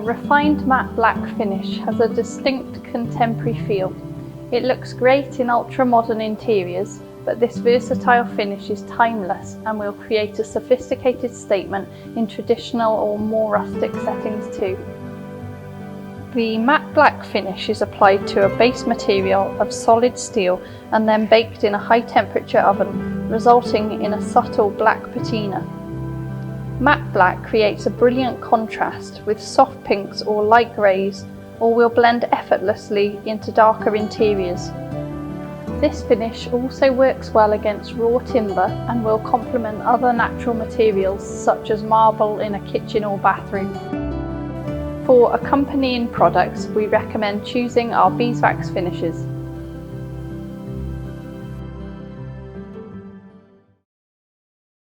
refined matte black finish has a distinct contemporary feel. It looks great in ultra-modern interiors, but this versatile finish is timeless and will create a sophisticated statement in traditional or more rustic settings too. The matte black finish is applied to a base material of solid steel and then baked in a high-temperature oven, resulting in a subtle black patina. Matte black creates a brilliant contrast with soft pinks or light greys, or will blend effortlessly into darker interiors. This finish also works well against raw timber and will complement other natural materials such as marble in a kitchen or bathroom. For accompanying products, we recommend choosing our beeswax finishes.